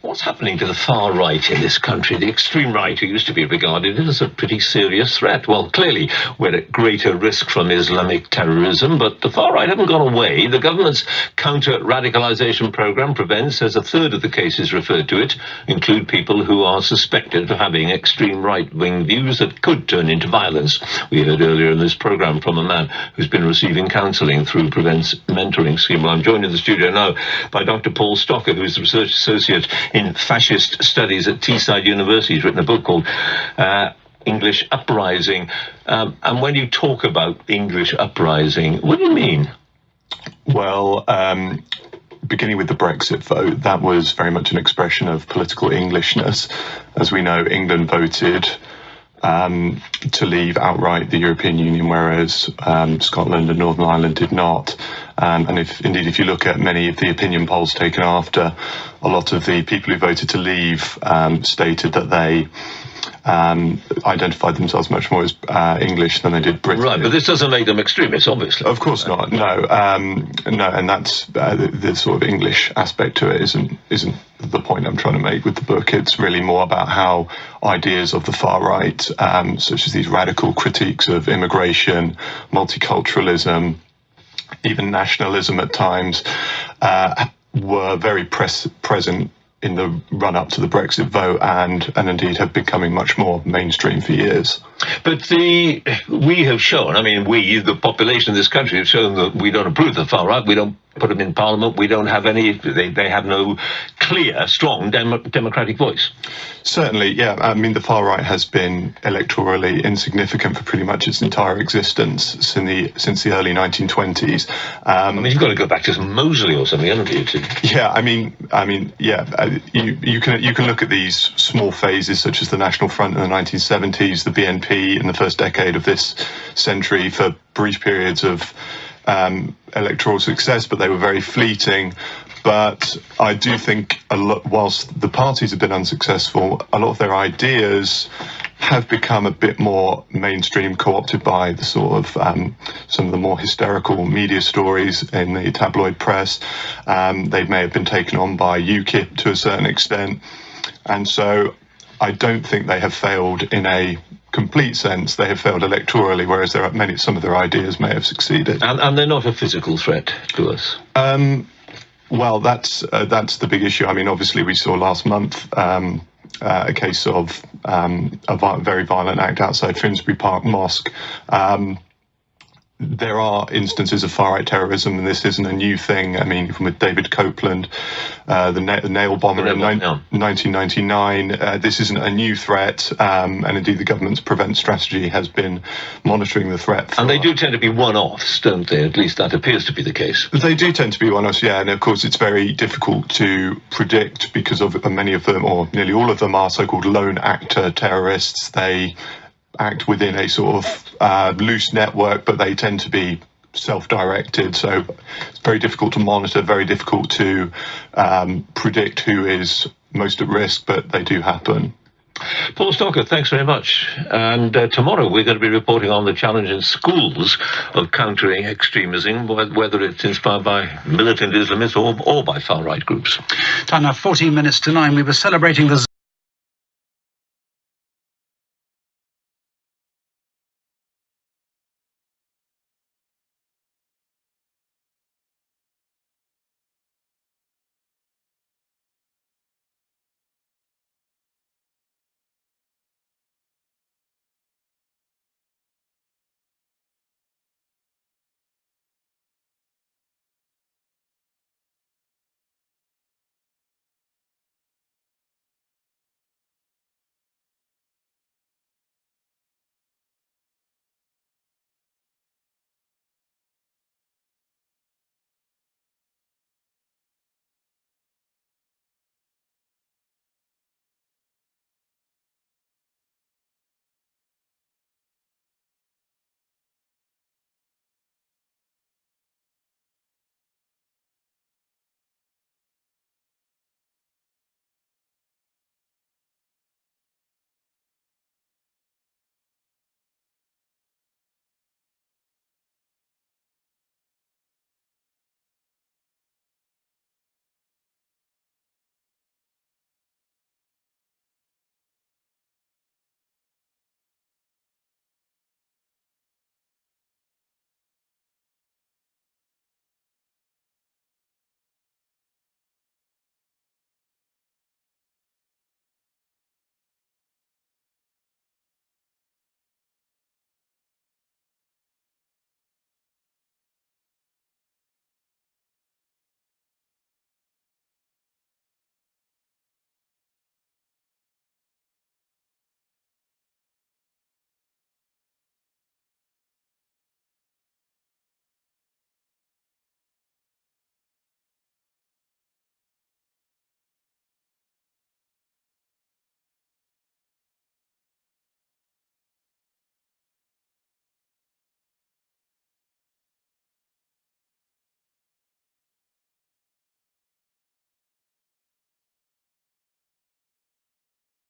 What's happening to the far right in this country? The extreme right, who used to be regarded as a pretty serious threat. Well, clearly, we're at greater risk from Islamic terrorism, but the far right haven't gone away. The government's counter-radicalisation programme, PREVENT, says a third of the cases referred to it include people who are suspected of having extreme right-wing views that could turn into violence. We heard earlier in this programme from a man who's been receiving counselling through PREVENT's mentoring scheme. Well, I'm joined in the studio now by Dr. Paul Stocker, who's the Research Associate in Fascist Studies at Teesside University. He's written a book called English Uprising. And when you talk about English uprising, what do you mean? Well, beginning with the Brexit vote, that was very much an expression of political Englishness. As we know, England voted to leave outright the European Union, whereas Scotland and Northern Ireland did not. And if you look at many of the opinion polls taken after, a lot of the people who voted to leave stated that they identified themselves much more as English than they did British. Right, but this doesn't make them extremists, obviously. Of course not. No, no, and that's the sort of English aspect to it isn't the point I'm trying to make with the book. It's really more about how ideas of the far right, such as these radical critiques of immigration, multiculturalism, even nationalism at times, were very present in the run-up to the Brexit vote and indeed have been becoming much more mainstream for years. But we have shown, the population of this country have shown that we don't approve of the far right. We don't put them in Parliament. We don't have any, they have no clear, strong democratic voice. Certainly, yeah. The far right has been electorally insignificant for pretty much its entire existence since the early 1920s. You've got to go back to some Mosley or something, haven't you? Yeah, you can look at these small phases such as the National Front in the 1970s, the BNP in the first decade of this century, for brief periods of electoral success, but they were very fleeting. But I do think, whilst the parties have been unsuccessful, a lot of their ideas have become a bit more mainstream, co-opted by the sort of some of the more hysterical media stories in the tabloid press. They may have been taken on by UKIP to a certain extent. And so I don't think they have failed in a complete sense. They have failed electorally, whereas some of their ideas may have succeeded. And they're not a physical threat to us? Well, that's the big issue. Obviously, we saw last month a case of a very violent act outside Finsbury Park Mosque. There are instances of far-right terrorism, and this isn't a new thing. Even with David Copeland, the nail bomber in 1999, this isn't a new threat, and indeed the government's PREVENT strategy has been monitoring the threat. And they do tend to be one-offs, don't they? At least that appears to be the case. They do tend to be one-offs, yeah, and of course it's very difficult to predict because of many of them, or nearly all of them, are so-called lone actor terrorists. They act within a sort of loose network, but they tend to be self-directed, so it's very difficult to monitor, very difficult to predict who is most at risk, but they do happen. Paul Stocker, thanks very much. And tomorrow we're going to be reporting on the challenge in schools of countering extremism, whether it's inspired by militant Islamists or by far-right groups. Time now, 14 minutes to 9. We were celebrating the